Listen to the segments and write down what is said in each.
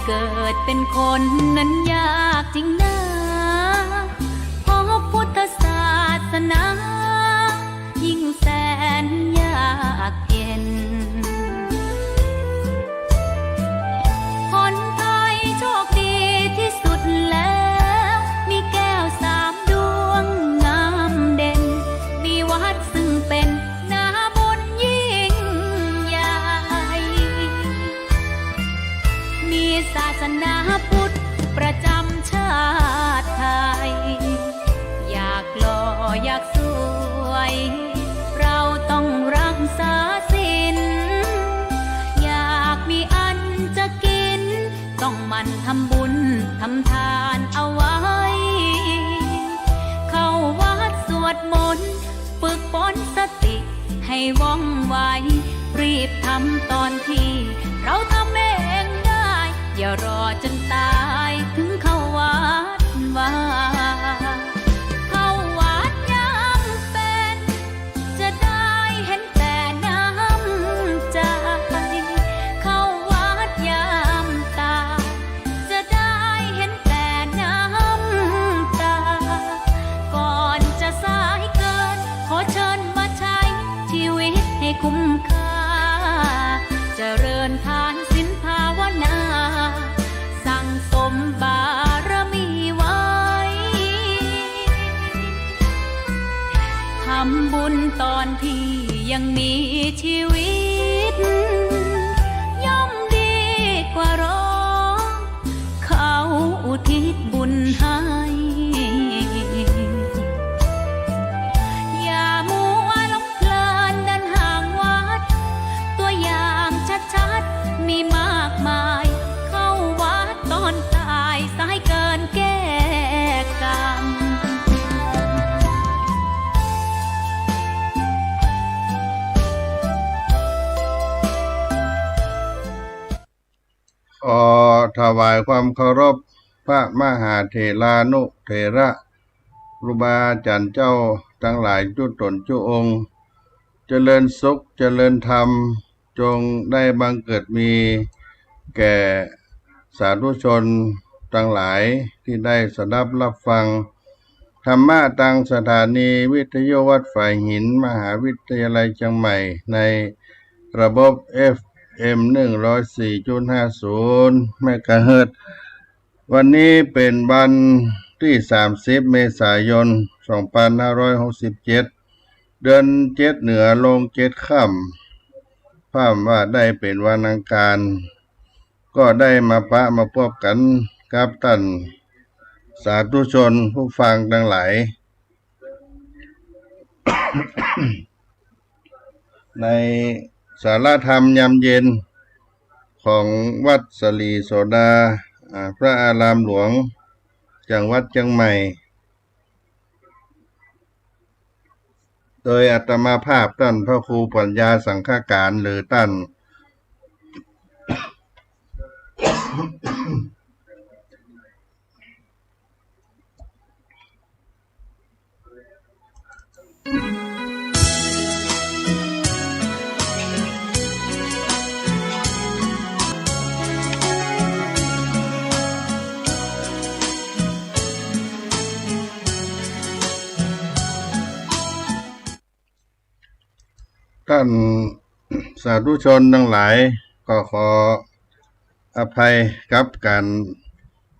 เกิดเป็นคนนั้นยากจริงนะเพราะพุทธศาสนายิ่งแสนยากเย็นคนไทยโชคดีที่สุดแล้วมีแก้วสามดวงงามเด่นมีวัดซึ่งเป็นนาบุญยิ่งใหญ่มีศาสนาพุทธประจำชาติไทยอยากหล่ออยากสวยเราต้องรักษาศีลอยากมีอันจะกินต้องหมั่นทำบุญทำทานเอาไว้เข้าวัดสวดมนต์ฝึกฝนสติให้ว่องไวรีบทำตอนที่เราทำเองได้อย่ารอจนตายถึงเข้าวัดว่าเข้าวัดยามเป็นจะได้เห็นแต่น้ำใจเข้าวัดยามตายจะได้เห็นแต่น้ำตาก่อนจะสายเกินขอเชิญมาใช้ชีวิตให้คุ้มค่าเจริญทานศีลภาวนาสั่งสมบารมีไว้ทำบุญตอนที่ยังมีชีวิตย่อมดีกว่ารอเขาอุทิศบุญให้อย่ามัวหลงเพลินเดินห่างวัดตัวอย่างชัดๆมีมากมายเข้าวัดตอนตายสายเกินแก้กรรมขอถวายความเคารพพระมหาเถรานุเถระครูบาอาจารย์เจ้าทั้งหลายทุกตนทุกองค์เจริญสุขเจริญธรรมจงได้บังเกิดมีแก่สาธุชนทั้งหลายที่ได้สดับรับฟังธรรมะทางสถานีวิทยุวัดฝ่ายหินมหาวิทยาลัยเชียงใหม่ในระบบ FM 104.50 เมกะเฮิรตซ์วันนี้เป็นวันที่30 เมษายน 2567 เดือน7เหนือลง7ค่ำภาพว่าได้เป็นวันอังคารก็ได้มาพบกันกับท่านสาธุชนผู้ฟังทั้งหลาย ในสาระธรรมยามเย็นของวัดสลีโสดาพระอารามหลวงจังหวัดเชียงใหม่โดยอาตมาภาพท่านพระครูปัญญาสังฆการหรือท่าน ท่านสาธุชนทั้งหลายก็ขออภัยกับการ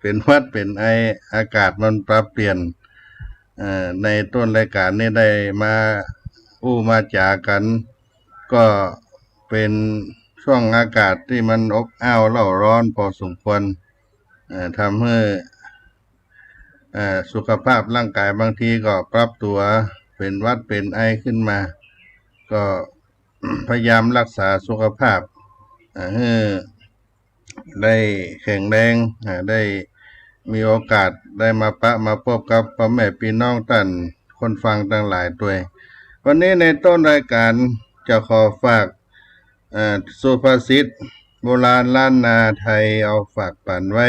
เป็นหวัดเป็นไออากาศมันปรับเปลี่ยนในต้นรายการนี้ได้มามาจากัน ก็เป็นช่วงอากาศที่มันอบอ้าวเล่าร้อนพอสมควรทำให้สุขภาพร่างกายบางทีก็ปรับตัวเป็นหวัดเป็นไอขึ้นมาก็พยายามรักษาสุขภาพให้ได้แข็งแรงได้มีโอกาสได้มาพบกับพ่อแม่พี่น้องท่านคนฟังทั้งหลายด้วยวันนี้ในต้นรายการจะขอฝากสุภาษิตโบราณล้านนาไทยเอาฝากปันไว้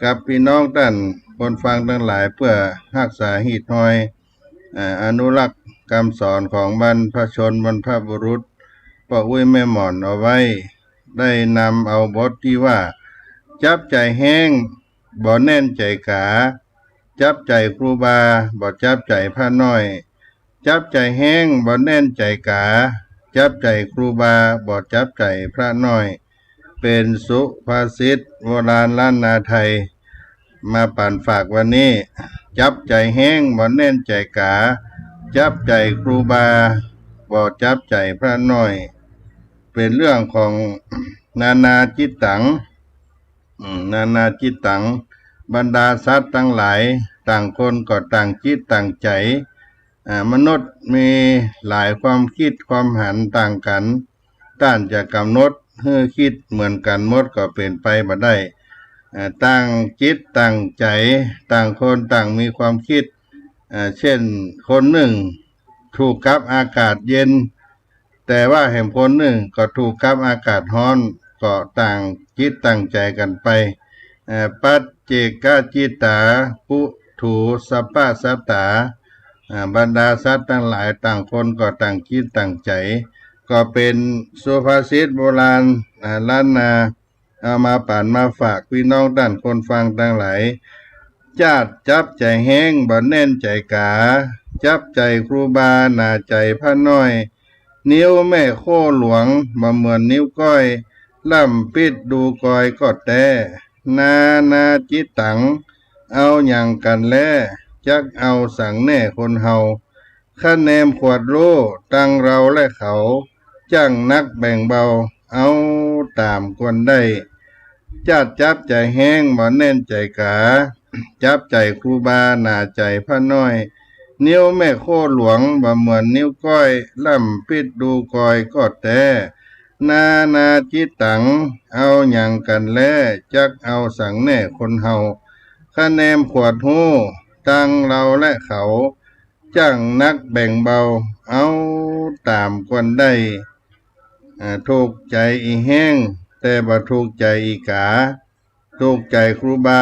กับพี่น้องท่านคนฟังทั้งหลายเพื่อรักษาหีดห้อยอนุรักษ์คำสอนของบรรพชนบรรพบุรุษพ่ออุ้ยแม่หม่อนเอาไว้ได้นำเอาบทที่ว่า จับใจแห้งบ่แน่นใจกาจับใจครูบาบ่จับใจพระน้อยจับใจแห้งบ่แน่นใจกาจับใจครูบาบ่จับใจพระน้อยเป็นสุภาษิตโบราณล้านนาไทยมาปั่นฝากวันนี้จับใจแห้งบ่แน่นใจกาจับใจครูบาบ่จับใจพระน้อยเป็นเรื่องของนานาจิตตังนานาจิตตังบรรดาสัตว์ทั้งหลายต่างคนก็ต่างจิตต่างใจมนุษย์มีหลายความคิดความหันต่างกันต้านจะกำหนดให้คิดเหมือนกันหมดก็เป็นไปบ่ได้ต่างจิตต่างใจต่างคนต่างมีความคิดเช่นคนหนึ่งถูกกับอากาศเย็นแต่ว่าแห่งคนหนึ่งก็ถูกกับอากาศร้อนก็ต่างจิตต่างใจกันไปปัจเจกจิตตาปุถุสัพพะสัตตาบรรดาสัตว์ทั้งหลายต่างคนก็ต่างคิดต่างใจก็เป็นสุภาษิตโบราณล้านนาเอามาป่านมาฝากพี่น้องท่านคนฟังทั้งหลายจับใจแห้งบ่แน่นใจกาจับใจครูบาหนาใจพระน้อยนิ้วแม่โคหลวงบ่เหมือนนิ้วก้อยล่ำปิดดูกอยก็แต่นานาจิตตังเอาอย่างกันแลจักเอาสั่งแน่คนเฮาคะแนนขวดโลตั้งเราและเขาจ้างนักแบ่งเบาเอาตามควรได้จับใจแห้งบ่แน่นใจกาจับใจครูบาหนาใจพระน้อยนิ้วแม่โคหลวงบ่เหมือนนิ้วก้อยล่ำปิดดูกอยก็แต่นานาจิตตังเอาอย่างกันแลจักเอาสั่งแน่คนเฮาคะแนนขวดหูตั้งเราและเขาจ้างนักแบ่งเบาเอาตามควรได้ถูกใจอีแห้งแต่บ่ถูกใจอีกาถูกใจครูบา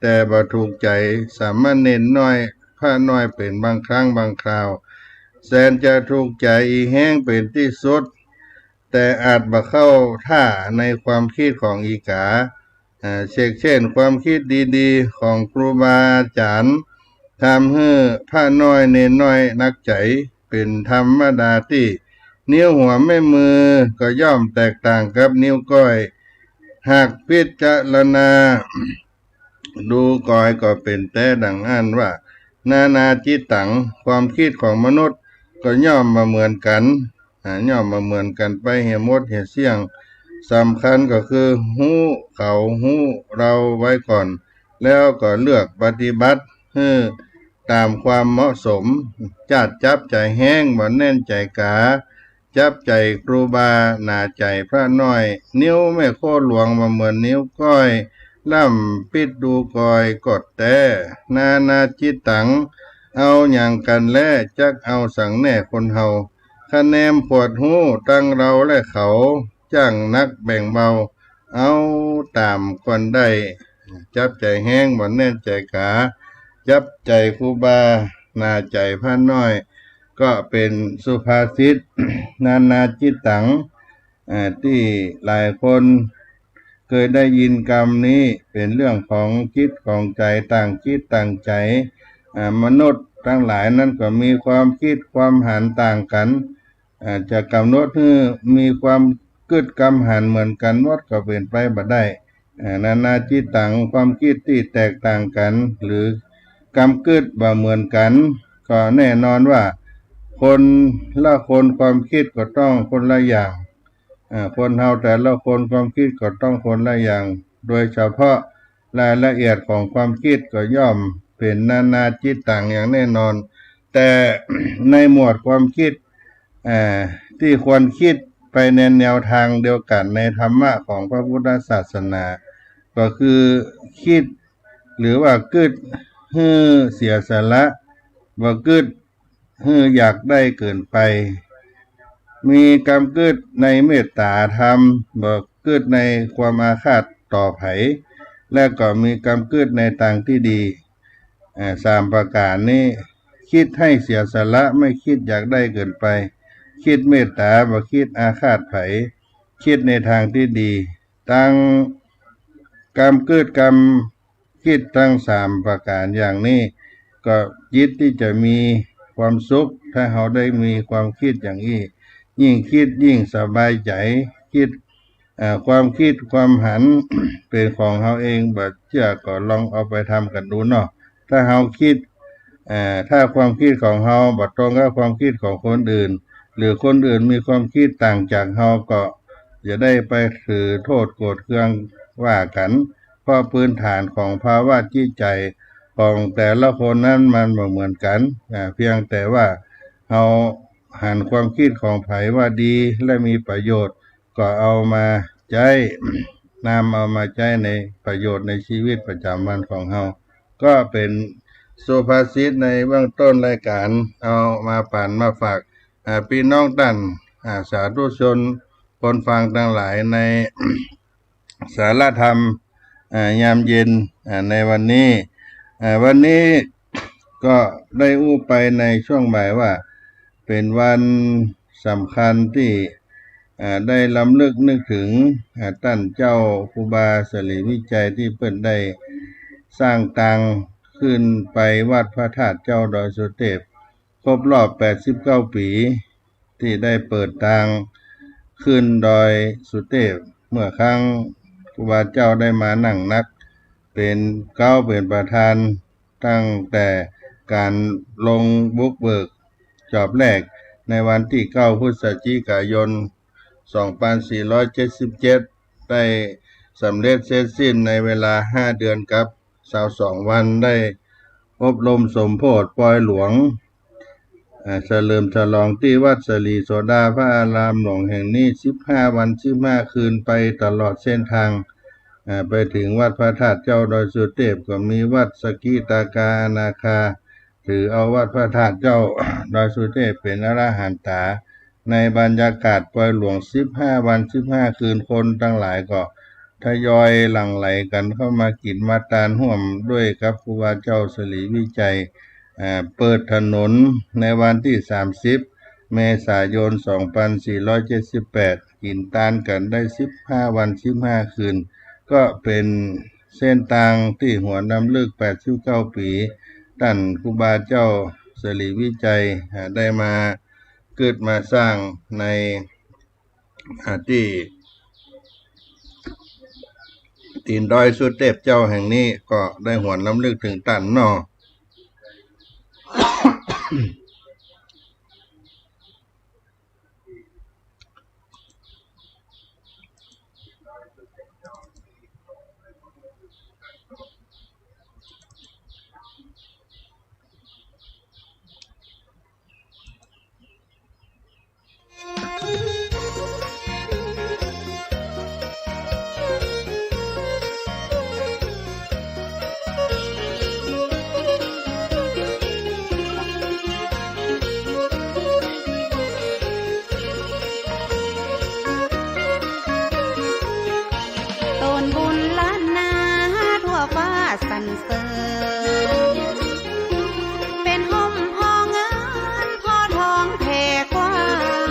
แต่บ่ถูกใจสามเณรน้อยพระน้อยเป็นบางครั้งบางคราวแสนจะถูกใจอีแห้งเป็นที่สุดแต่อาจบ่เข้าท่าในความคิดของอีกาเช่นความคิดดีๆของครูบาอาจารย์ทำให้พระน้อยเนรน้อยนักใจเป็นธรรมดาที่นิ้วหัวแม่มือก็ย่อมแตกต่างกับนิ้วก้อยหากพิจารณาดูก้อยก็เป็นแต่ดังอันว่านานาจิตตังความคิดของมนุษย์ก็ย่อมมาเหมือนกันย่อมมาเหมือนกันไปเหี่ยมดเหี่ยเสี่ยงสำคัญก็คือหูเขาหูเราไว้ก่อนแล้วก็เลือกปฏิบัติให้ตามความเหมาะสมจับใจแห้งบ่แน่นใจกาจับใจครูบาหนาใจพระน้อยนิ้วแม่โคหลวงมาเหมือนนิ้วก้อยล่ำปิดดูกอยกดแต่นานาจิตตังเอาอย่างกันแลจักเอาสั่งแน่คนเฮาคะแนนปวดหูตั้งเราและเขาจ้างนักแบ่งเบาเอาตามคนได้จับใจแห้งบ่แน่นใจกาจับใจครูบาหนาใจพระน้อยก็เป็นสุภาษิต นานาจิตตังที่หลายคนเคยได้ยินคำนี้เป็นเรื่องของคิดของใจต่างคิดต่างใจมนุษย์ทั้งหลายนั้นก็มีความคิดความหันต่างกันจะกำหนดให้มีความกึดกำหันเหมือนกันหมดก็เป็นไปบ่ได้นานาจิตตังความคิดที่แตกต่างกันหรือกำกึดบ่เหมือนกันก็แน่นอนว่าคนละคนความคิดก็ต้องคนละอย่างคนเฮาแต่ละคนความคิดก็ต้องคนละอย่างโดยเฉพาะรายละเอียดของความคิดก็ย่อมเป็นนานาจิตต่างอย่างแน่นอนแต่ ในหมวดความคิดที่ควรคิดไปในแนวทางเดียวกันในธรรมะของพระพุทธศาสนาก็คือคิดหรือว่ากึดให้เสียสละบ่กึดให้อยากได้เกินไปมีกำกึดในเมตตาธรรมบ่กึดในความอาฆาตต่อไผและก็มีกำกึดในทางที่ดีสามประการนี้คิดให้เสียสละไม่คิดอยากได้เกินไปคิดเมตตาบ่คิดอาฆาตไผคิดในทางที่ดีตั้ง กรรมเกิดกรรมคิดทั้ง3ประการอย่างนี้ก็จิตที่จะมีความสุขถ้าเราได้มีความคิดอย่างนี้ยิ่งคิดยิ่งสบายใจคิดความคิดความหัน เป็นของเราเองบ่เชื่อก็ลองเอาไปทำกันดูเนาะถ้าเราคิดถ้าความคิดของเราบ่ตรงกับความคิดของคนอื่นหรือคนอื่นมีความคิดต่างจากเราก็อย่าได้ไปถือโทษโกรธเคืองว่ากันเพราะพื้นฐานของภาวะจิตใจของแต่ละคนนั้นมันบ่เหมือนกันเพียงแต่ว่าเราหันความคิดของไผว่าดีและมีประโยชน์ก็เอามาใช้ เอามาใช้ในประโยชน์ในชีวิตประจำวันของเราก็เป็นสุภาษิตในเบื้องต้นรายการเอามาปั่นมาฝากพี่น้องท่านสาธุชนคนฟังทั้งหลายใน สารธรรมยามเย็นในวันนี้ก็ได้อู้ไปในช่วงบ่ายว่าเป็นวันสำคัญที่ได้ลำลึกนึกถึงท่านเจ้าครูบาสรีวิจัยที่เพิ่นได้สร้างตังขึ้นไปวัดพระธาตุเจ้าดอยสุเทพครบรอบ89ปีที่ได้เปิดทางขึ้นดอยสุเทพเมื่อครั้งครูบาเจ้าได้มานั่งนักเป็นประธานตั้งแต่การลงบุกเบิกจอบแรกในวันที่9พฤศจิกายน2477ได้สำเร็จเสร็จสิ้นในเวลา5เดือนกับ22วันได้อบรมสมโภชปอยหลวงเฉลิมฉลองที่วัดสลีโสดาพระอารามหลวงแห่งนี้15วัน15คืนไปตลอดเส้นทางไปถึงวัดพระธาตุเจ้าดอยสุเทพก็มีวัดสกิตากาอนาคาถือเอาวัดพระธาตุเจ้าดอยสุเทพเป็นอรหันตาในบรรยากาศปอยหลวง15วัน15คืนคนทั้งหลายก็ทยอยหลั่งไหลกันเข้ามากินมาทานร่วมด้วยกับครูบาเจ้าสลีวิจัยเปิดถนนในวันที่30เมษายน2478กินทานกันได้15วัน15คืนก็เป็นเส้นทางที่หัวนำลึก89ปีท่านครูบาเจ้าสลีวิจัยได้มาเกิดมาสร้างในที่ตีนดอยสุเทพเจ้าแห่งนี้ก็ได้หวนล้ำลึกถึงท่านเนาะ ต้นบุญล้านนาทั่วฟ้าสรรเสริญเป็นห่มพอเงินพอทองแผ่กว้าง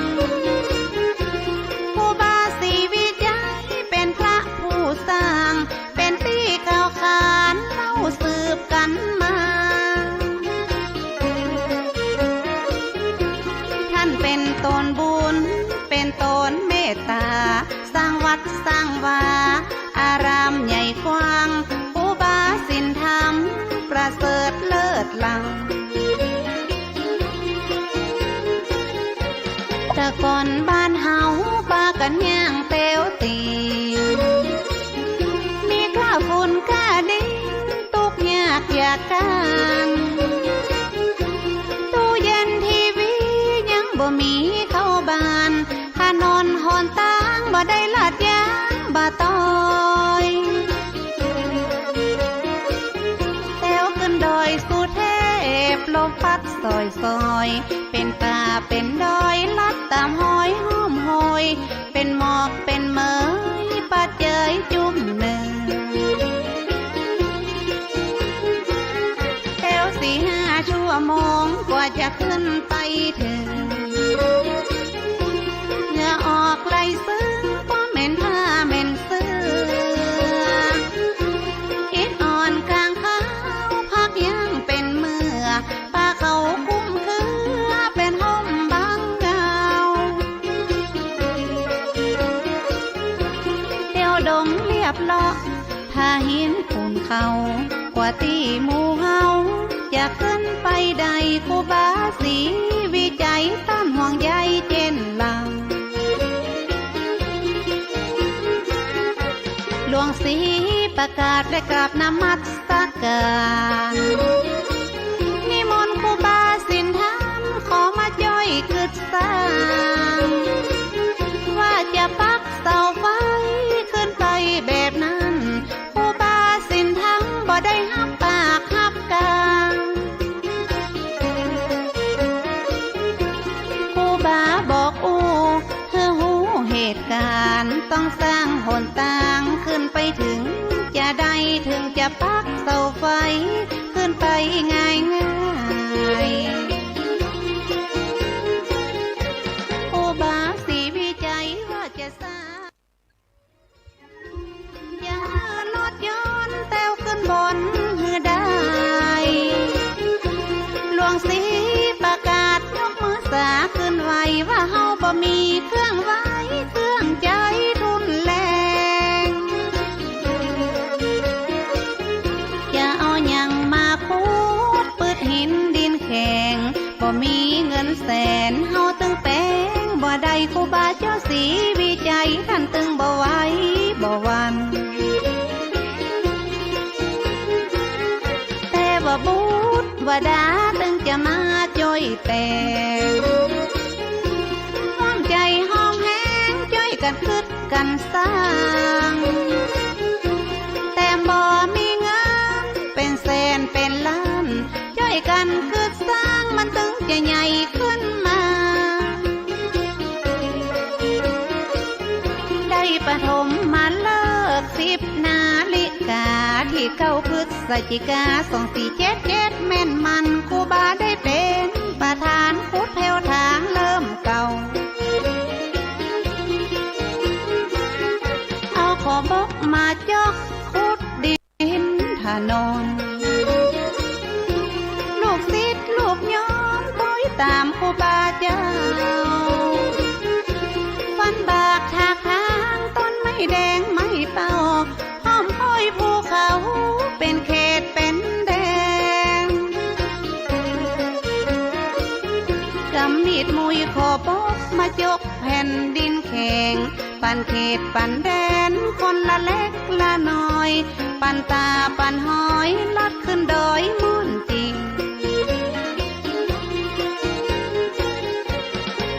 ครูบาศรีวิจัยเป็นพระผู้สร้างเป็นที่เก่าขานเล่าสืบกันมาท่านเป็นต้นบุญเป็นต้นเมตตาสร้างวัดสร้างวาอารามใหญ่กว้างอุบาสินธรรมประเสริฐเลิศล้ำแต่ก่อนบ้านเฮาปากันย่างเตียวตีมีข้าฝุ่นข้าดินตุกยากอยากกันตู้เย็นทีวียังบ่มีเข้าบ้านถนนหนทางบ่ได้ลาดยางบ่ต้อยแถวขึ้นดอยสุเทพลมพัดซอยเป็นป่าเป็นดอยลัดตามห้อยห้อมหอยเป็นหมอกเป็นเหมยปัดเจยจุ่มหนึ่งแถว4-5 ชั่วโมงกว่าจะขึ้นไปถึงเหงื่อออกไหลซึ้งเพราะเหม็นผ้าเหม็นเสื้อ ถ้าเห็นคุณเขากว่าตีหมู่เฮาจะขึ้นไปใดครูบาศรีวิจัยต้านห่วงใยเจนลาหลวงศรีประกาศและกราบนมัสการนิมนต์ครูบาสินธรรมขอมาจ้อยกึศสร้างว่าจะปักเสาไฟขึ้นไปแบบนั้นครูบาสินธรรมบ่ได้หับปากหับกาครูบาบอกเธอหูเหตุการณ์ต้องสร้างหนทางขึ้นไปถึงจะได้ถึงจะปักเสาไฟขึ้นไปง่ายครูบาศรีวิจัยว่าจะสร้างอย่ารถยนต์แต้วขึ้นบนหือได้หลวงศรีประกาศยกมือสาขึ้นไว้ว่าเฮาบ่มีเครื่องไว้เครื่องใจทุนแรงจะเอาหยังมาคูดปืดหินดินแข็งบ่มีเงินแสนเฮาตึงแป้งบ่ได้ครูบาเจ้าศรีวิจัยท่านตึงบ่ไหวบ่วันแต่ว่าบุตรว่าดาตึงจะมาจ้อยแต่ห้องใจห้องแห้งจ้อยกันคึดกันสร้างแต่บ่มีเงินเป็นแสนเป็นล้านจ้อยกันคึดสร้างมันตึงจะใหญ่ขึ้นมาได้ปฐมมาเลิก10 นาฬิกาที่9 พฤศจิกา2477แม่นมันครูบาได้เป็นประธานขุดแผ่วทางเริ่มเก่าเอาขอบกมาจอกขุดดินถนนลูกศิษย์ลูกโยมต้อยตามครูบาเจ้าฟันบากทากทางต้นไม้แดงไม้เต้าห้อมห้อยภูเขาเป็นเขตเป็นแดงกำมีดมุยขอบกมาจกแผ่นดินแข็งปันเขตปันแดนคนละเล็กละน้อยปันตาปันหอยลัดขึ้นดอยมุ่นจริง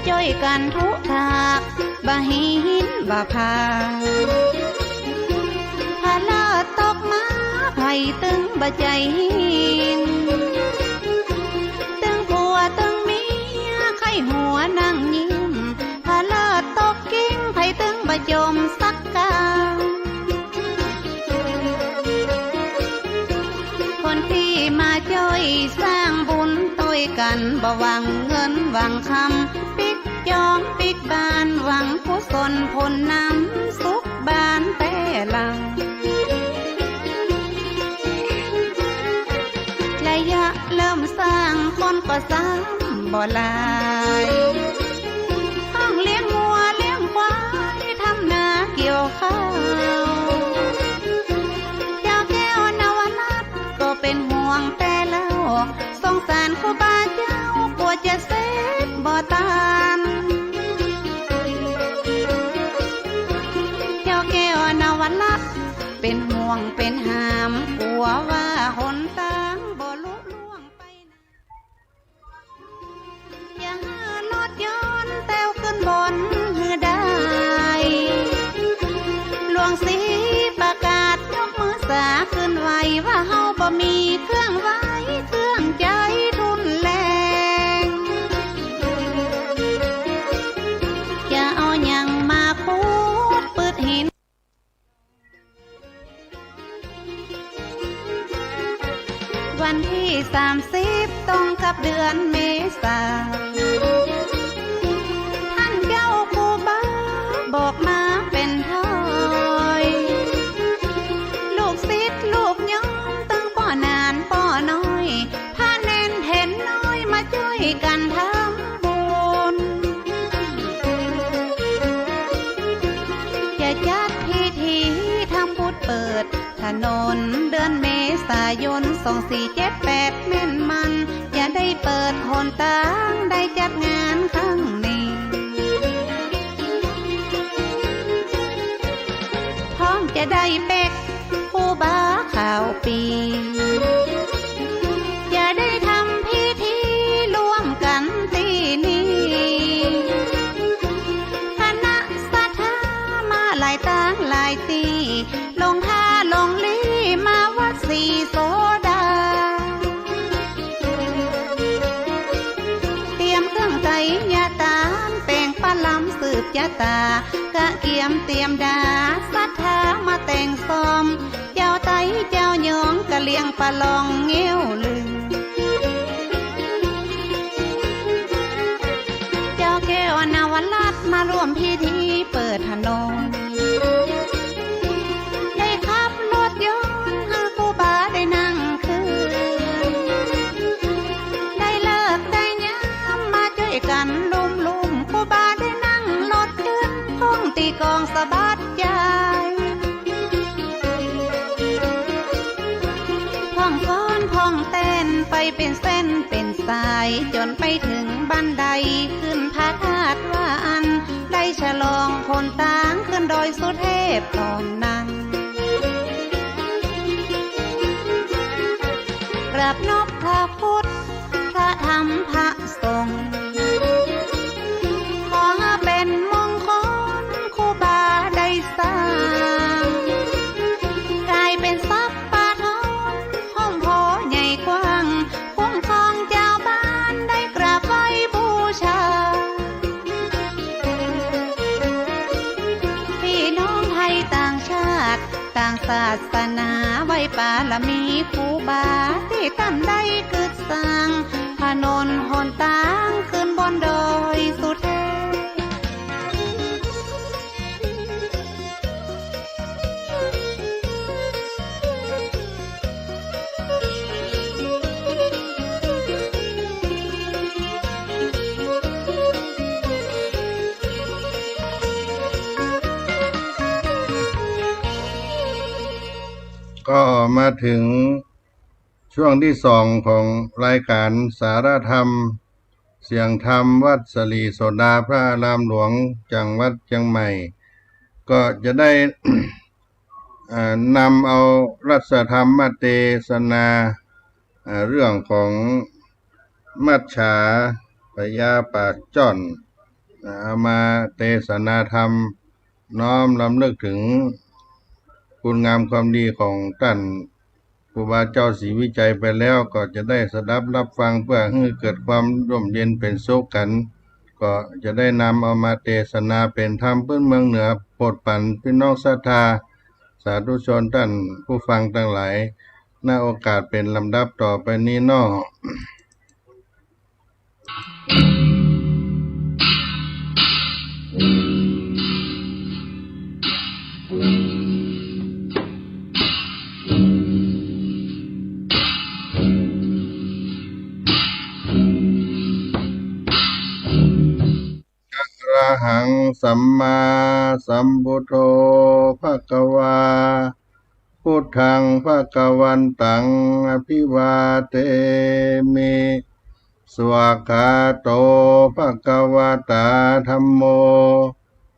จ้อยกันทุทากบะหินบะพาพาลาตกมาไผ่ตึงบะใจหินตึงผัวตึงเมียไข้หัวนั่งยิ้มพาลาตกกิ้งไผ่ตึงบะจมสักกาคนที่มาจ้อยสร้างบุญต้อยกันบ่หวังเงินหวังคำปิกจอมปิกบานหวังกุศลผลนำสุขบานแต่ลังระยะเริ่มสร้างคนก็สร้างบ่หลายห้องเลี้ยงวัวเลี้ยงควายทำนาเกี่ยวข้าวเจ้าแก้วนวนัทก็เป็นห่วงแต่แล้วสงสารครูบาเจ้ากลัวจะเสร็จบ่ตานเจ้าแก้วนวนัทเป็นห่วงเป็นหามกลัวว่าหนทางบ่ลุล่วงไปนะอย่าหารถยนต์แต้วขึ้นบนหือได้หลวงศรีประกาศยกมือสาขึ้นไว้ว่าเฮาบ่มีเครื่องไว้เครื่องใจทุนแรงจะเอาหยังมาคูดปืดหินวันที่30ตรงกับเดือนเมษาท่านเจ้าครูบาบอกมาเป็นถ้อยลูกศิษย์ลูกโยมตั้งป้อนานป้อน้อยพาเน้นเห็นน้อยมาช่วยกันทำบุญจะจัดพิธีทำบุญเปิดถ นนเดือนเมษายน2478แม่นมันอย่าได้เปิดหนตางได้จัดงานครั้งนี้ท้องจะได้เป็กผู้บ้าข่าวปีอย่าได้ทำพิธีร่วมกันที่นี่คณะสัทธามาหลายต่างหลายตีลงท่าลงลี่มาวัดสีโสดาเตรียมเครื่องไก่ยาตามแป้งปลาล้ำสืบยาตากะเกียมเตรียมดาสัทธามาแต่งซ้อมเจ้าไตเจ้าหยองกะเลียงปลาลองเงี้ยวลืมเจ้าแก้วนาวรัตน์มาร่วมพิธีเปิดถนนได้ขับรถยนต์หาผู้บาได้นั่งคืนได้เลิกได้ยามมาช่วยกันลุมผู้บาได้นั่งรถขึ้นท้องตีกองสะบัดใจพ่องฟ้อนพ่องเต้นไปเป็นเส้นเป็นสายจนไปถึงบันไดขึ้นพระธาตุวาอันได้ฉลองคนต่างขึ้นดอยสุเทพตอนนั้นกราบนบพระพุทธพระธรรมพระสงฆ์ขอเป็นมงคลครูบาได้สร้างกลายเป็นทรัพย์ป่าทองห้องพอใหญ่กว้างคุ้มครองเจ้าบ้านได้กราบไหว้บูชาพี่น้องไทยต่างชาติต่างศาสนาไหว้ปาละมีครูบาที่ตั้นได้กึดสร้างถนนหนตางขึ้นบนดอยสุเทพก็มาถึงช่วงที่2ของรายการสารธรรมเสียงธรรมวัดสลีโสดาพระอารามหลวงจังหวัดเชียงใหม่ ก็จะได้ นำเอารัศธรรมมาเทศนาเรื่องของมัจฉาปยาปากจ้อนเอามาเทศนาธรรมน้อมรำลึกถึงคุณงามความดีของท่านครูบาเจ้าศรีวิจัยไปแล้วก็จะได้สดับรับฟังเพื่อให้เกิดความร่มเย็นเป็นสุขกันก็จะได้นำเอามาเทศนาเป็นธรรมพื้นเมืองเหนือโปรดปันพี่น้องศรัทธาสาธุชนท่านผู้ฟังทั้งหลายณโอกาสเป็นลำดับต่อไปนี้น้อ อะระหังสัมมาสัมพุทโธภควาพุทธังภควันตังอภิวาเทมิสวากขาโตภควตาธัมโม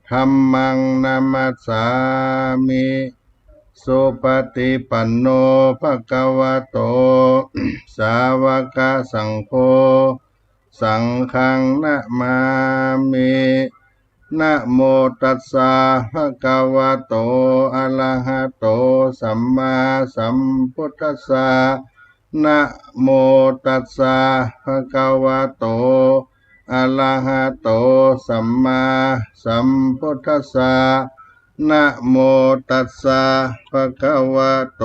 ธัมมังนามัสสามิสุปฏิปันโนภควโต สาวกสังโฆสังฆังนะมามินะโมตัสสะภะคะวะโตอะระหะโตสัมมาสัมพุทธัสสะนะโมตัสสะภะคะวะโตอะระหะโตสัมมาสัมพุทธัสสะนะโมตัสสะภะคะวะโต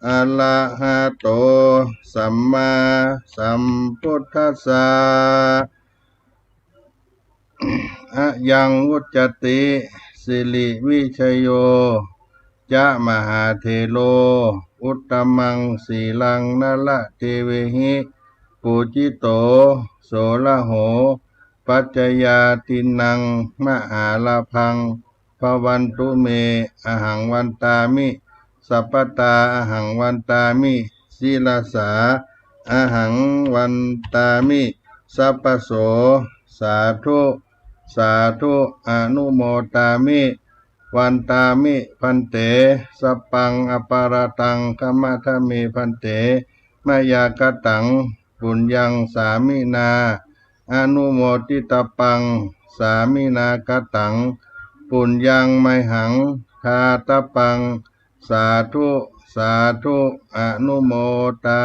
อะระหะโตสัมมาสัมพุทธัสสะอะยังวุจจติสิริวิชโยจะมหาเทโลอุตตมังสีลังนละเทเวหิปูจิโตโสละโหปัจจยาตินังมหาลาพังภวันตุเมอหังวันตามิส สัพพตาอหังวันตามิศีลสาอหังวันตามิสัพพโสสาธุสาธุอนุโมตามิวันตามิพันเตสัพพังอปารตังคัมมะทะเมพันเตมายากตังปุญญังสามินาอนุโมทิตปังสามินากตังปุญญังไมหังทาตปังสาธุสาธุอนุโมตา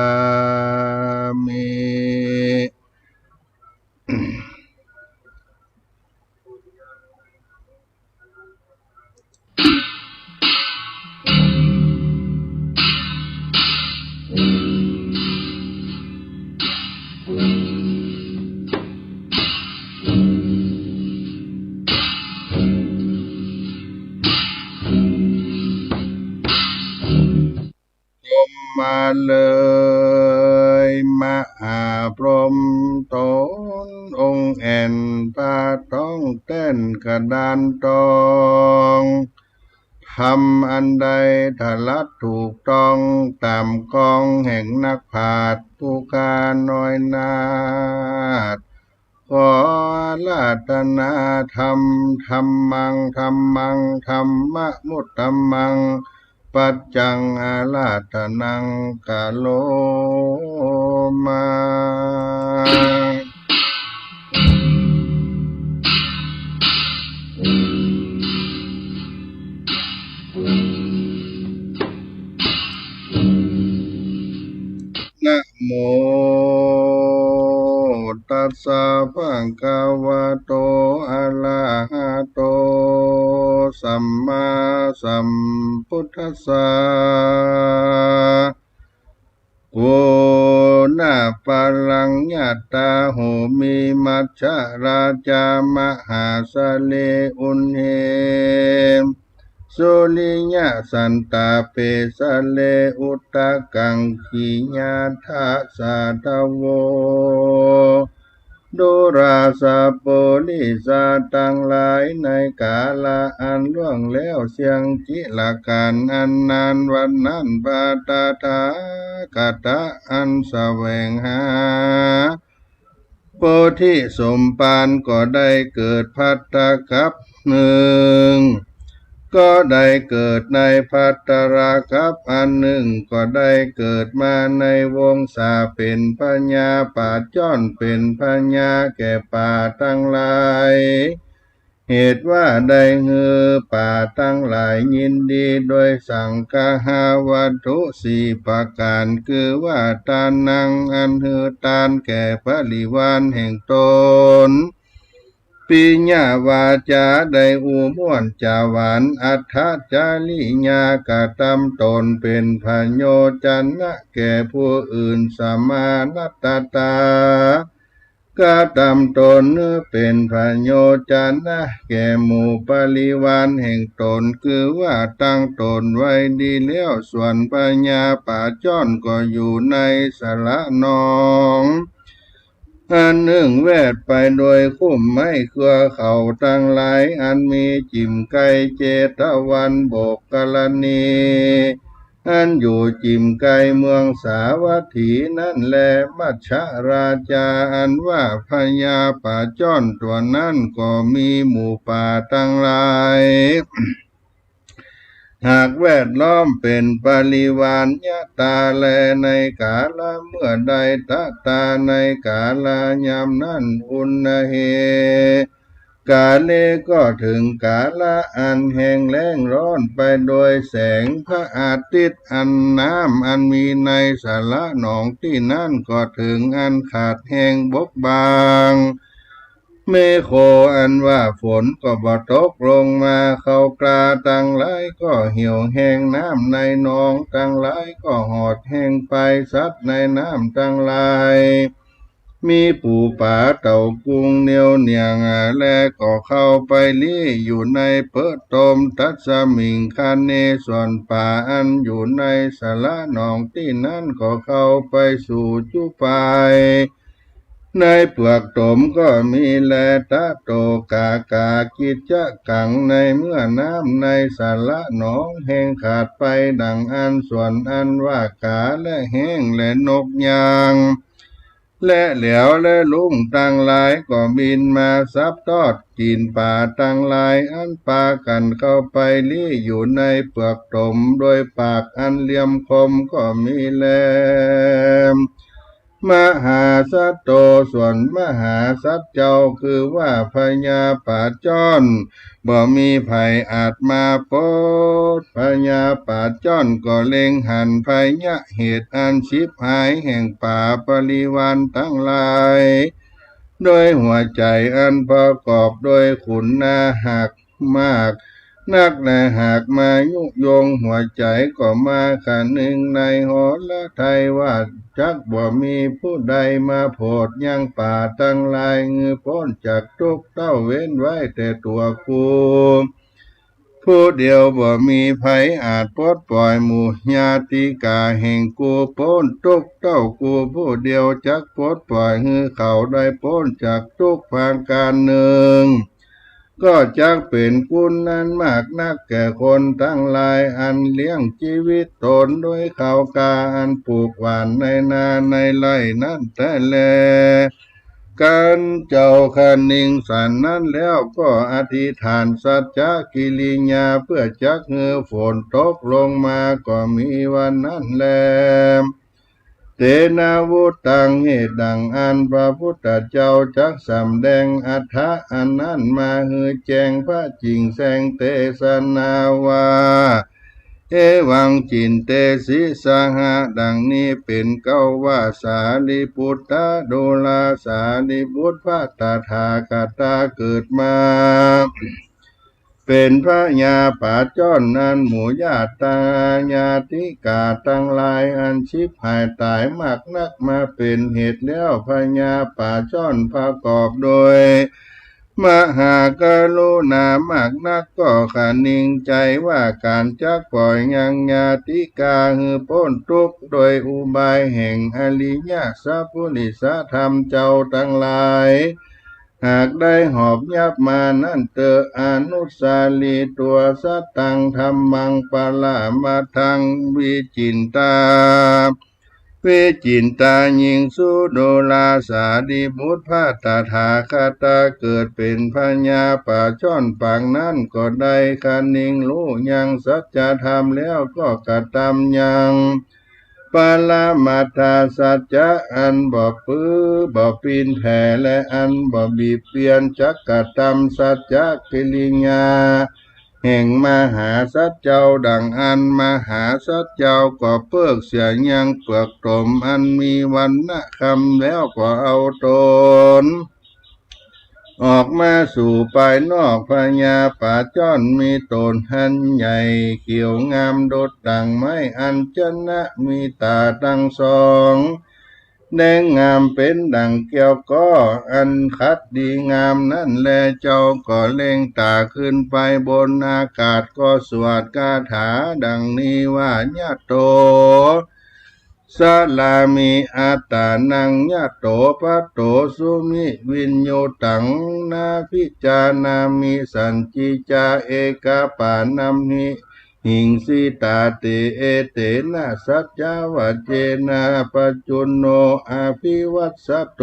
มิ มาเลยมหาพรหมตนองค์แอนพาท้องเต้นกระดานตองทำอันใดถ้าลัดถูกต้องตามกองแห่งนักผาดผู้การน้อยนาถขอราตนาธรรมธรรมังธรรมังธรรมมุตตมังปัจจังอาลาธนังกาโลมานะโมตัสสะภะคะวะโตอะระหะโตสัมมาสัมพุทธัสสะโกนะปะลังญาตาโหมิมัจฉราจามหาสะเลอุนเหมสุลิญะสันตาเปสะเลอุตตะกังขีญาทะสาทโวดุราสะโปลิสาตังหลายในกาลอันล่วงแล้วเสียงจิละการอันนานวันนั้นปาตาทากตะอันแสวงหาโพธิสมภารก็ได้เกิดภัตตกัปหนึ่งก็ได้เกิดในภัตตรากัปอันหนึ่งก็ได้เกิดมาในวงศาเป็นพญาป่าจ้อนเป็นพญาแก่ป่าทั้งหลายเหตุว่าได้เฮือป่าทั้งหลายยินดีโดยสังฆาวัตถุสี่ประการคือว่าทานังอันเฮือทานแก่พระลิวารแห่งตนปิญญาวาจาได้อูม่วนจาหวานอัฏฐจาริญากะทำตนเป็นพโยจันนะแก่ผู้อื่นสมานัตตากะทำตนเป็นพโยจันนะแก่หมู่ปริวารแห่งตนคือว่าตั้งตนไว้ดีแล้วส่วนปัญญาป่าจ้อนก็อยู่ในสระนองอันหนึ่งแวดไปโดยคุ้มไม้เครือเขาทั้งหลายอันมีจิมไกเจตวันโบกกลนีอันอยู่จิมไกเมืองสาวัตถีนั่นแลมัชฌราชาอันว่าพญาป่าจ้อนตัวนั้นก็มีหมู่ป่าทั้งหลายหากแวดล้อมเป็นปริวารญาตาแลในกาลเมื่อใดตาในกาลยามนั้นอุณเหกาเลก็ถึงกาลอันแห้งแล้งร้อนไปโดยแสงพระอาทิตย์อันน้ำอันมีในสาระหนองที่นั่นก็ถึงอันขาดแห้งบกบางเมโคอันว่าฝนก็บ่ตกลงมาเขากลาตั้งหลายก็เหี่ยวแห้งน้ำในหนองตั้งหลายก็หอดแห้งไปสัตว์ในน้ำตั้งหลายมีปูป่าเต่ากุ้งเหนียวเหนียงและก็เข้าไปลี้อยู่ในเปิดตมทัศมิงคาเนส่วนป่าอันอยู่ในสาระหนองที่นั่นก็เข้าไปสู่จุปาย ในเปลือกตมก็มีแลตะโตกากากิจจะกังในเมื่อน้ำในสาระหนองแห้งขาดไปดังอันส่วนอันว่ากาและแห้งและนกยางและเหลียวและลุ่งต่างหลายก็บินมาซับทอดกินป่าต่างหลายอันปากันเข้าไปลี้อยู่ในเปลือกตมโดยปากอันเหลี่ยมคมก็มีแลมหาสัตโตส่วนมหาสัตเจ้าคือว่าพญาป่าจ้อนบ่มีภัยอาจมาโปดพญาป่าจ้อนก็เล็งหันภัยยะเหตุอันชิบหายแห่งป่าปริวารทั้งหลายโดยหัวใจอันประกอบโดยขุนนาหักมากนักแต่หากมายุยงหัวใจก็มาขันหนึ่งในหอละไทยว่าจักบ่มีผู้ใดมาโพดยังป่าตั้งหลายเงือพ้นจากทุกข์เต้าเว้นไว้แต่ตัวกูผู้เดียวบ่มีภัยอาจปลดปล่อยหมู่ญาติกาแห่งกูพ้นทุกข์เต้ากูผู้เดียวจักปลดปล่อยเงือเขาได้พ้นจากทุกข์ผ่านการหนึ่งก็จักเป็นคุณนั้นมากนักแก่คนทั้งหลายอันเลี้ยงชีวิตตนโดยข้าวกาอันปลูกหวานในนาในไร่นั้นแต่แลการเจ้าคันนิงสันนั้นแล้วก็อธิษฐานสัจจกิริยาเพื่อจักเงือฝนตกลงมาก็มีวันนั้นแลเตนาวุตังเหตุดังอันพระพุทธเจ้าจักสำแดงอัฏฐะอันนั้นมาฮือแจงพระจริงแสงเตสนาวาเอวังจินเตสิสหะดังนี้เป็นเก้าว่าสาลีพุทธโดลาสาลีบุตรพระตถาคตาเกิดมาเป็นพระญาป่าจ้อนนั้นหมู่ญาติตาญาติกาตั้งหลายอันชิบหายตายมากนักมาเป็นเหตุแล้วพระญาป่าจ้อนประกอบโดยมหากรุณามากนักก็ขานิ่งใจว่าการจักปล่อยยังญาติกาหือพ้นทุกข์โดยอุบายแห่งอริยสัพพุริสธรรมเจ้าทั้งหลายหากได้หอบยับมานั่นเตออนุสาลีตัวสัตตังธรรมังปะละมาทังวิจินตาวิจินตายิงสุโดลาสาดีบุตรพระตถาคตาเกิดเป็นพญาป่าช่อนปังนั้นก็ได้คันนิงรู้ยังสัจธรรมแล้วก็กระทำยังปาลามาทาสัจจะอันบ่ปื้อบ่ปีนแผ่และอันบ่บีบเบียนจักกระทำสัจจะกิริยาแห่งมหาสัจเจ้าดังอันมหาสัจเจ้าก็เพิกเสียยังเปลือกตมอันมีวันนะคำแล้วก็เอาตนออกมาสู่ภายนอกพญาป่าจ้อนมีตนหันใหญ่เขียวงามโดดดังไม้อัญชนะมีตาทั้งสองแดงงามเป็นดังเกี่ยวก็อันคัดดีงามนั่นแลเจ้าก็เล็งตาขึ้นไปบนอากาศก็สวดคาถาดังนี้ว่าญาโตสลามิอัตตานังญาโตปัตโตสุมิวินโยตังนาพิจานามิสันจิจาเอกปานัมหิหิงสิตาเตเอเตนะสัจจวัจเจนะปัจจุโนอภิวัตสโต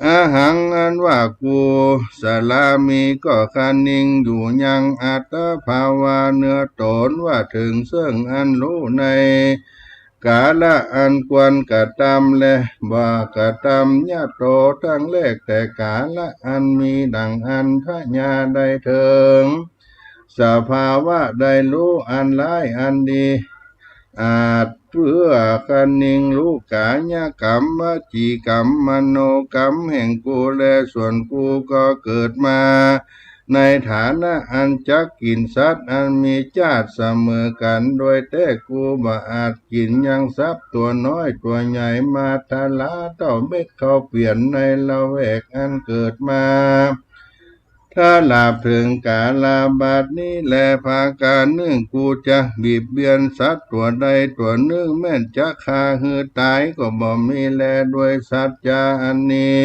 อาหังอันว่ากูสลามีก็คันนิงอยู่ยังอัตภาวาเนื้อตนว่าถึงซึ่งอันรู้ในกาละอันควรกระทำและว่ากระทำญาโตทั้งเลขแต่กาละอันมีดังอันพระญาได้เถิงสภาวะได้รู้อันร้ายอันดีอาจเพื่อคันนิงรู้กายกรรมวจีกรรมมโนกรรมแห่งกูและส่วนกูก็เกิดมาในฐานะอันจักกินสัตว์อันมีชาติเสมอกันโดยแต่กูบ่อาจกินยังทรัพย์ตัวน้อยตัวใหญ่มาทลาเต้าเม็ดเขาเปลี่ยนในละแวกอันเกิดมา ถ้าลาบถึงกาลาบาดนี้แลพาการนึ่งกูจะบีบเบียนสัตว์ตัวใดตัวหนึ่งแม่นจะฆ่าหือตายก็บ่มีแลด้วยสัจจาอันนี้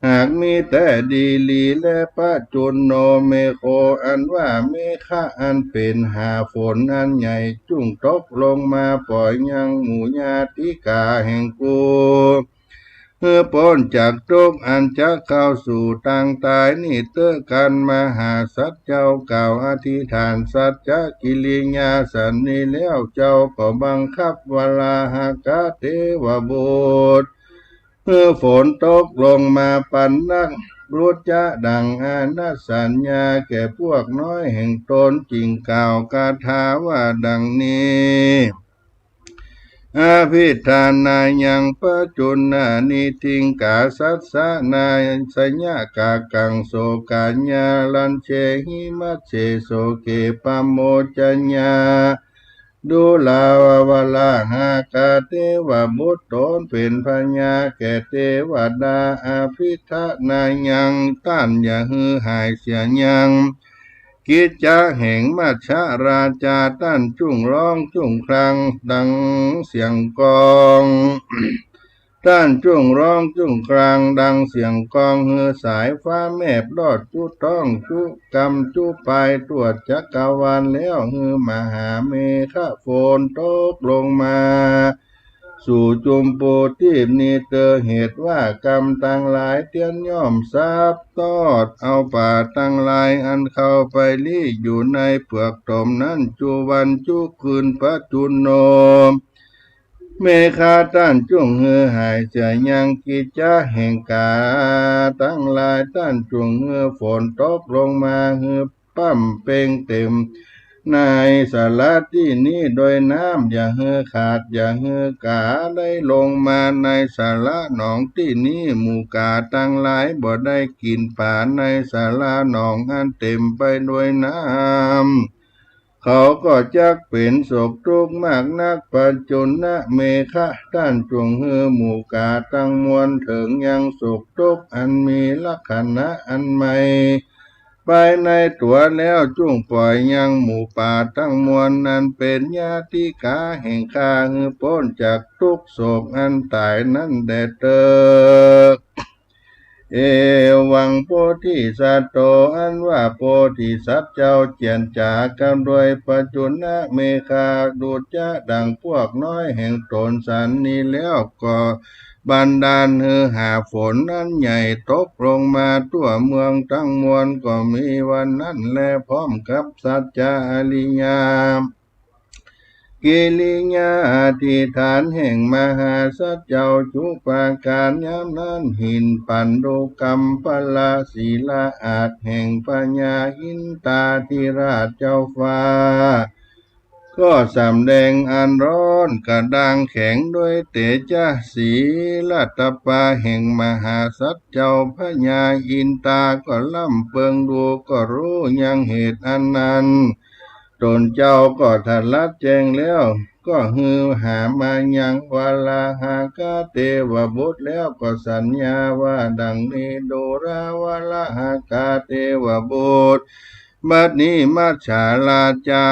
หากมีแต่ดีลีและปัจจุนโนเมโคอันว่าเมฆะอันเป็นหาฝนอันใหญ่จุ่งตกลงมาปล่อยยังหมู่ญาติกาแห่งกูเมื่อพ้นจากทุกข์อันจะเข้าสู่ทางตายนี่เตอกันมหาสัจเจ้ากล่าวอธิษฐานสัจจะกิริยาสันนี้แล้วเจ้าก็บังคับวลาหากะเทวบุตรเมื่อฝนตกลงมาปันนักรู้จะดังอานัสสัญญาแก่พวกน้อยแห่งตนจริงกล่าวคาถาว่าดังนี้อาภิธานายังปัจจุนานิทิงกาสัสสะนาสัญญากากังโสกัญญาลันเชหิมัสเชโสเกปโมจัญญาดูลาววลาหากาเทวบุตรตนเป็นพญาแก่เทวดาอาภิธานายังต้านอย่าฮือหายเสียยังกิจจะแห่งมัชฌาราชาต้านจุ่งร้องจุ่งครังดังเสียงกลองต้านจุ่งร้องจุ่งครางดังเสียงกลองเฮือสายฟ้าแมบลอดจุต้องจุกรรมจุไปตรวจจักรวาลแล้วเฮือมหาเมฆะฝนตกลงมาสู่จุมปูทิพนี้เตอเหตุว่ากรรมตั้งหลายเตียนย่อมทราบตอดเอาป่าตั้งหลายอันเข้าไปลี่อยู่ในเปลือกตมนั้นจุวันจุคืนปัจจุโนเมฆาต้านจุงเฮือหายเสียยังกิจจะแห่งกาตั้งหลายต้านจุงเฮือฝนตกลงมาเฮือปั้มเป่งเต็มในสาระที่นี้โดยน้ำอย่าเฮือขาดอย่าเฮือกาได้ลงมาในสาระหนองที่นี้หมู่กาตั้งหลายบ่ได้กินป่าในสาระหนองอันเต็มไปด้วยน้ำเขาก็จักเป็นโศกทุกข์มากนักปัจจุนะเมฆะต้านจงเฮือหมู่กาตั้งมวลถึงยังโศกทุกข์อันมีลักษณะอันใหม่ไปในตัวแล้วจุ่งปล่อยยังหมู่ป่าทั้งมวลนั้นเป็นญาติกาแห่งข้าหือพ้นจากทุกโศกอันตายนั้นแดเตอเอวังโพธิสัตว์โตอันว่าโพธิสัตว์เจ้าเจียนจากกันโดยปัจจุนะเมฆาดูจะดังพวกน้อยแห่งตนสันนี้แล้วก็บันดาลเฮือหาฝนนั้นใหญ่ตกลงมาทั่วเมืองทั้งมวลก็มีวันนั้นแลพร้อมกับสัจจาริยากิริยาอธิษฐานแห่งมหาสัจเจ้าจุปาการยามนั้นหินปันโดกรรมปลาศีลาอาจแห่งปัญญาหินตาธิราชเจ้าฟ้าก็สำแดงอันร้อนกระดังแข็งด้วยเตจะสีลัตตปาแห่งมหาสัจเจ้าพญาอินตาก็ล่ำเปิงดูก็รู้ยังเหตุอันนั้นตนเจ้าก็ทัดลัดแจ้งแล้วก็ฮือหามายังวลาหากาเทวบุตรแล้วก็สัญญาว่าดังนี้โดราวลาหากาเทวบุตรบัดนี้มัจฉาราชา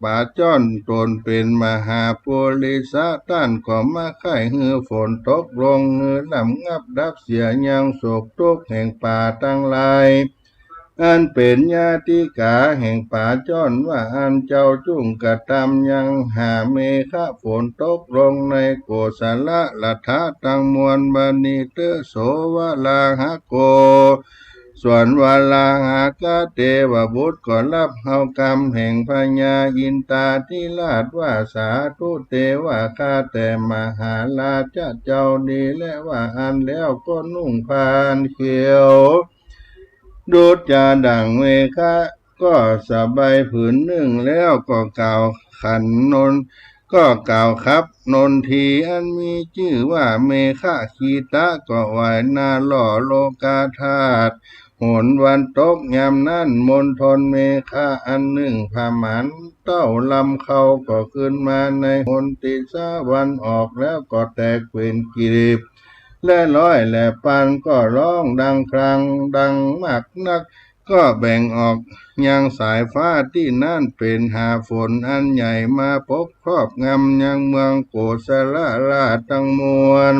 ป่าจ้อนตนเป็นมหาปุริสะต้านก็มาไข่ฮือฝนตกลงฮือลำงับดับเสียยังโศกทุกข์แห่งป่าทั้งหลายอันเป็นญาติกาแห่งป่าจ้อนว่าอันเจ้าจุ่งกระทำยังหาเมฆะฝนตกลงในโกศลลัทธะตังมวลบันิเตโสวลาหะโกส่วนวลาหากาเทวบุตรก็รับเอากรรมแห่งพญาอินตาที่ลาดว่าสาธุเทวาข้าแต่มหาราชเจ้าดีและว่าอันแล้วก็นุ่งผ้าอันเขียวดูจาดังเมฆะก็สบายผืนหนึ่งแล้วก็กล่าวขันนนก็กล่าวครับนนทีอันมีชื่อว่าเมฆะคีตะก็ไหวนาหล่อโลกาธาตุโหนวันตกยามนั้นมณฑลเมฆะอันหนึ่งผาหมันเต้าลำเขาก็ขึ้นมาในหนติสาวันออกแล้วก็แตกเป็นกีบและร้อยและปันก็ร้องดังครังดังมากนัก ก็แบ่งออกยังสายฟ้าที่นั่นเป็นหาฝนอันใหญ่มาปกครอบงำยังเมืองโกศลราชทั้งมวล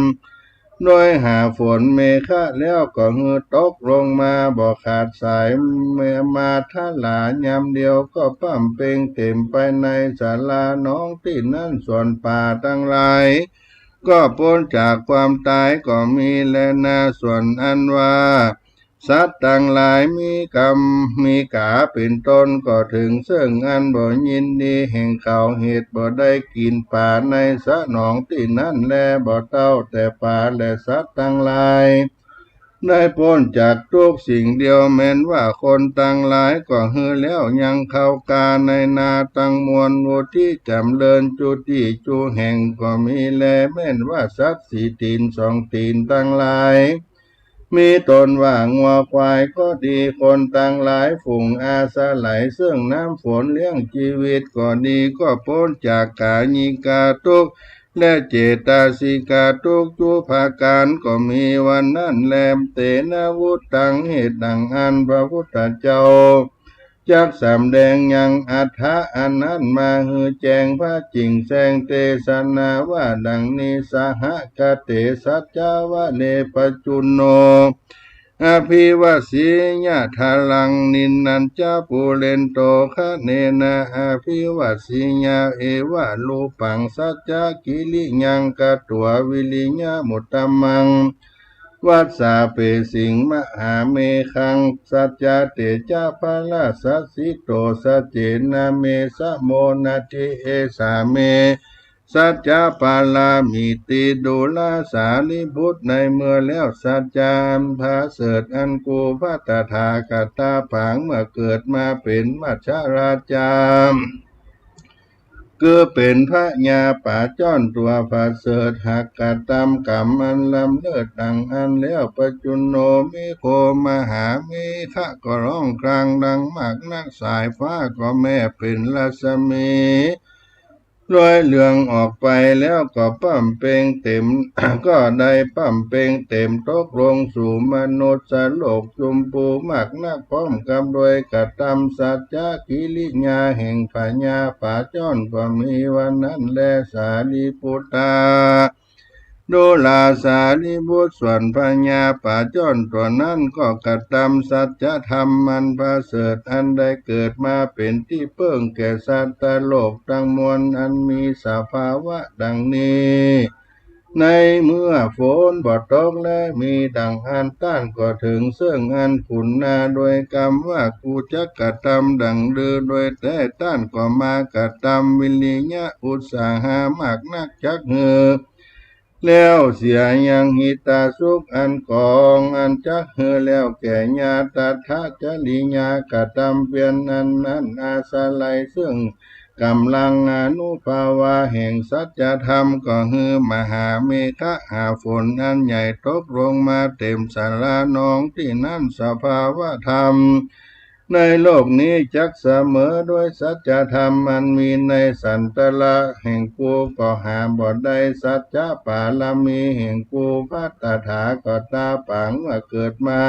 โดยหาฝนเมฆะแล้วก็ฮือตกลงมาบ่ขาดสายเมื่อมาท่าหลายามเดียวก็ปั้มเป่งเต็มไปในศาลาน้องที่นั่นส่วนป่าทั้งหลายก็พ้นจากความตายก็มีแลนาส่วนอันว่าสัตว์ต่างหลายมีกรรมมีกาเป็นต้นก็ถึงซึ่งอันบ่ยินดีแห่งเขาเหตุบ่ได้กินป่าในสะหนองที่นั่นแลบ่เต้าแต่ป่าและสัตว์ต่างหลายได้พ้นจากทุกสิ่งเดียวแม้นว่าคนต่างหลายก็ฮือแล้วยังเข้ากาในนาตั้งมวลวุที่จำเริญจุติจูแห่งก็มีแลแม้นว่าสัตว์สี่ตีนสองตีนต่างหลายมีตนว่างัวควายก็ดีคนต่างหลายฝูงอาสาไหลซึ่งน้ำฝนเลี้ยงชีวิตก็ดีก็พ้นจากกาญิกาทุกข์และเจตสิกาทุกข์จุภาการก็มีวันนั้นแลมเตนะวุตังเหตุดังอันพระพุทธเจ้าจักสำแดงยังอัฏฐะอันนั้นมาฮือแจงพระจริงแสงเทศนาว่าดังนี้สหกเตสัจจาวะเลปจุนโนอภิวาสีญาทาลังนินนันจาปุเรนโตคะเนนะอภิวาสีญาเอวะลูปังสัจจกิลิยังกตัววิลิญามุตตมังวัสสาเปสิงมหาเมขังสัจจเตจาภลาสัสสิโตสัจเจนะเมสะโมนาทิเอสาเมสัจจปาลามิติดุลาสาลิบุตรในเมื่อแล้วสัจจามพาเสดอันกูพระตถาคตาผังเมื่อเกิดมาเป็นมัจฉราชามคือเป็นพระญาป่าจ้อนตัวพระเสดหักกตามกรรมอันลำเลิศดังอันแล้วปัจจุโนมิโคมหามิขะก็ร้องกลางดังมากนักสายฟ้าก็แม่เป็นรัศมีลอยเหลืองออกไปแล้วก็ปั้มเป่งเต็ม ก็ได้ปั้มเป่งเต็มตกลงสู่มนุษย์โลกจุมปูมากนักพร้อมกับโดยกระทำสัจจะกิริยาแห่งปัญญาป่าจ้อนก็มีวันนั้นแลสารีปุตตาดูลาสารีบุตรส่วนปัญญาป่าจ้อนตัวนั้นก็กระทำสัจธรรมมันประเสริฐอันได้เกิดมาเป็นที่เพิ่งแก่สัตว์โลกทั้งมวลอันมีสภาวะดังนี้ในเมื่อฝนบ่ตกและมีดังอันต้านก็ถึงซึ่งอันขุนนาโดยกรรมว่ากูจะกระทำดังลือโดยแต่ต้านก็มากระทำวิริยะอุตสาหามากนักจักเหือแล้วเสียยังหิตาสุขอันกองอันจักเฮอแล้วแก่ญาตถาจริญากระทำเพียนนั้นอาสาไลซึ่งกำลังอนุภาวะแห่งสัจธรรมก็ฮือมหาเมฆะหาฝนอันใหญ่ตกลงมาเต็มสาราน้องที่นั่นสภาวะธรรมในโลกนี้จักเสมอด้วยสัจธรรมมันมีในสันตละแห่งกูก็หาบ่ได้สัจจะปาลามีแห่งกูพระตถาคตาปังว่าเกิดมา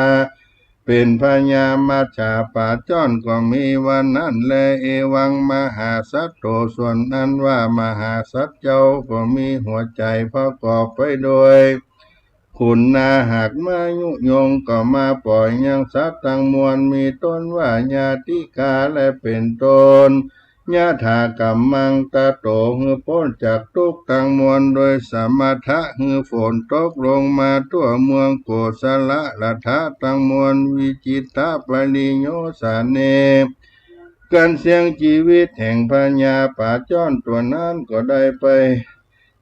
เป็นพญามัจฉาป่าจ้อนก็มีวันนั้นแลเอวังมหาสัตโตส่วนนั้นว่ามหาสัตเจ้าก็มีหัวใจประกอบไปโดยคุณนาหากมายุยงก็มาปล่อยยังสัตว์ทั้งมวลมีต้นว่าญาติกาและเป็นต้นญาถากรรมังตาโตหือพ้นจากทุกข์ทั้งมวลโดยสมถะหือฝนตกลงมาทั่วเมืองโกศลรัฐะทั้งมวลวิจิตาปริโยสาเนการเสี่ยงชีวิตแห่งพญาป่าจ้อนตัวนั้นก็ได้ไป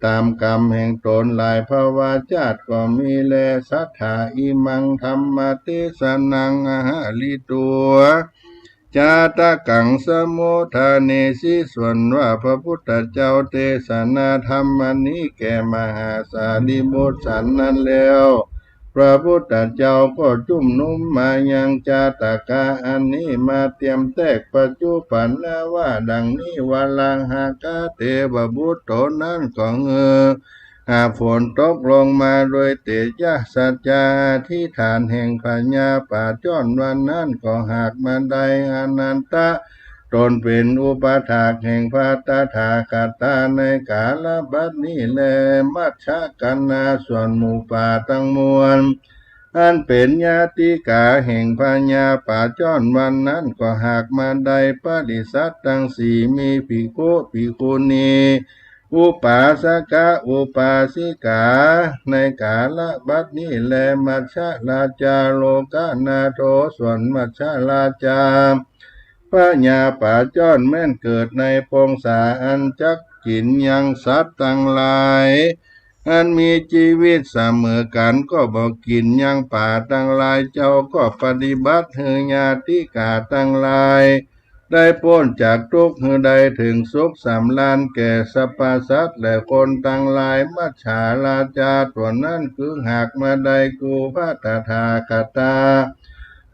ตามกรรมแห่งตนหลายภาวะชาติก็มีแลสัทธาอิมังธรรมเทศนังอหาลิตัวจาตกังสมุทาเนสิส่วนว่าพระพุทธเจ้าเทศนาธรรมนี้แก่มหาสารีบุตรสันนั้นแล้วพระพุทธเจ้าก็จุ่มนุมมายังจาตกาอันนี้มาเตรียมแตกปัจจุบันนะว่าดังนี้วาลังหากาเทวบุตรโตนั้นก็ หากฝนตกลงมาโดยเตจะสัจจาที่ฐานแห่งปัญญาป่าจ้อนวันนั้นก็หากมันใดอนันตะตนเป็นอุปถากแห่งพระตถาคตาในกาลบัดนี้แลมัชฌะกันนาส่วนหมู่ป่าทั้งมวลอันเป็นญาติกาแห่งพญาป่าจ้อนวันนั้นก็หากมาใดปฏิสัตทั้งสี่มีภิกขุภิกขุณีอุปาสกะอุปาสิกาในกาลบัดนี้แลมัชฌะราชาโลกนาโถส่วนมัชฌะราชาพระญาป่าจ้อนแม่นเกิดในพงศาอันจักกินยังสัตว์ทั้งหลายอันมีชีวิตเสมอกันก็บอกกินยังป่าทั้งหลายเจ้าก็ปฏิบัติเฮือญาติกาทั้งหลายได้พ้นจากทุกข์หือใดถึงสุขสำราญแก่สรรพสัตว์และคนทั้งหลายมัจฉาราชาตัวนั้นคือหากมาใดกูพระตถาคตา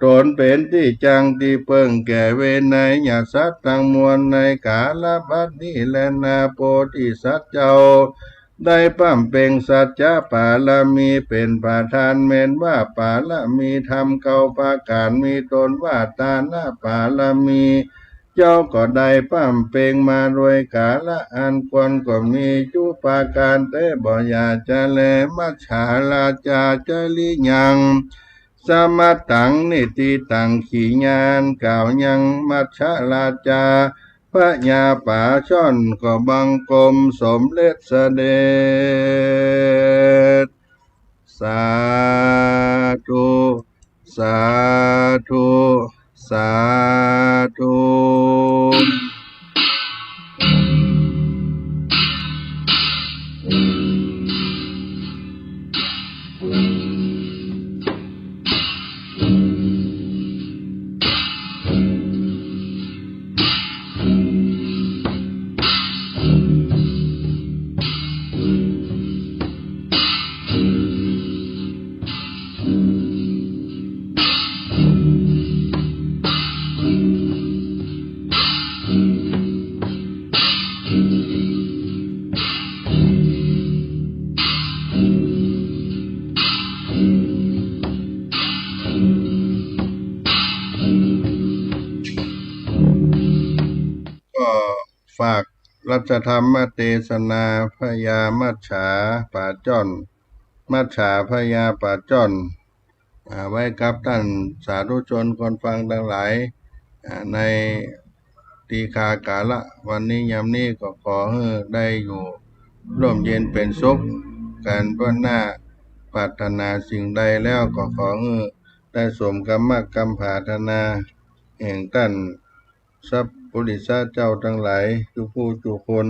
ตนเป็นที่จังที่เพิ่งแก่เวไนยสัตว์ทั้งมวลในกาลบัดนี้และนาโพธิสัตว์เจ้าได้ปั้มเป่งสัจจะปาลมีเป็นประธานเมนว่าปาลมีธรรมเก่าประการมีตนว่าตานะปาลมีเจ้าก็ได้ปั้มเป่งมาโดยกาละอันควรก็มีจุปาการแต่บ่อยากจะแลมัจฉาราชาจะลิยังสมัตตังนิติตังขีญานกล่าวยังมัจฉาราชาพระญาป่าช่อนก็บังกรมสมเด็จเสด็จสาธุสาธุสาธุก็ฝากรัชธรรมเทศนาพญามัจฉาป่าจ้อนมัจฉาพญาป่าจ้อนไว้กับท่านสาธุชนคนฟังทั้งหลายในตีคากาละวันนี้ยามนี้ก็ขอให้ได้อยู่ร่มเย็นเป็นสุขการเพื่อหน้าปรารถนาสิ่งใดแล้วก็ขอให้ได้สมกรรมกรรมปรารถนาแห่งท่านสัพพุริสเจ้าทั้งหลายทุกผู้ทุกคน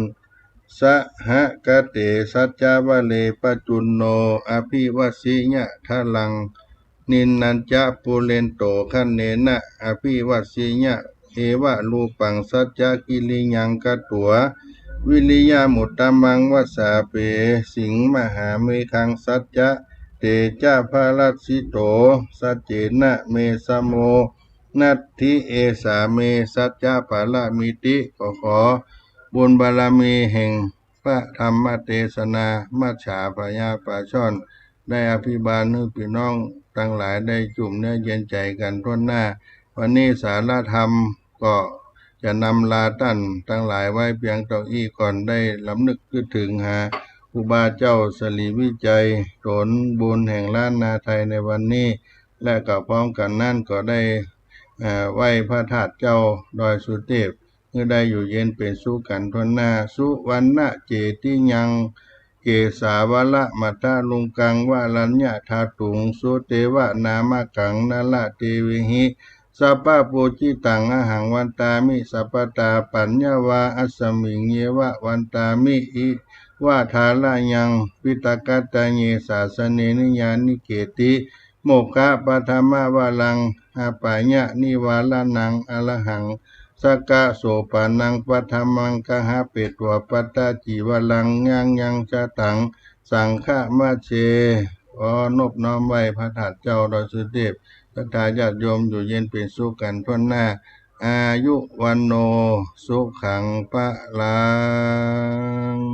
สหกเตสัจจาวะเลปจุนโนอภิวสิยะทะลังนินนันจะปุเรนโตคันเนนะอภิวสิยะเอวะรูปังสัจจกิริยังกตัว วิริยามุตตมังวัสสาเปสิงมหาเมคังสัจจะเตจาภาลัสสิโตสัจเจนะเมสโมนัตถิเอสาเมสัจจะภาลมิติก็ขอบุญบารมีแห่งพระธรรมเทศนามัจฉาพญาป่าช่อนได้อภิบาลให้พี่น้องทั้งหลายได้จุ่มเนื้อเย็นใจกันทั่วหน้าวันนี้สารธรรมก็จะนำลาท่านทั้งหลายไว้เพียงเท่าอี้ก่อนได้ลำนึกคิดถึงหาครูบาเจ้าสลีวิจัยผลบุญแห่งล้านนาไทยในวันนี้และก็พร้อมกันนั่นก็ได้ไหว้พระธาตุเจ้าดอยสุเทพเมื่อได้อยู่เย็นเป็นสุขกันทั่วหน้าสุวรรณเจติยังเกสาวละมัทธาลุงกังวาลัญญาธาตุงสุเทวนามกังนาละเทวิหิสัพพะปูจิตังอหังวันตามิสัพพตาปัญญาวาอัสสมิงเยวะวันตามิอิวะทาลายังวิตกัตตะเยสาสเนนิยานิเกติโมกขะปะธรรมวาลังอาปายะนิวาลานังอรหังสกะโสปานังปัทมังกหะเปตวปัตตาจิวลังยังจะตังสังฆมาเชนบน้อมไว้พระธาตุเจ้าดอยสุเทพศรัทธาญาติโยมอยู่เย็นเป็นสุขกันทั่วหน้าอายุวันโนสุขังปะลัง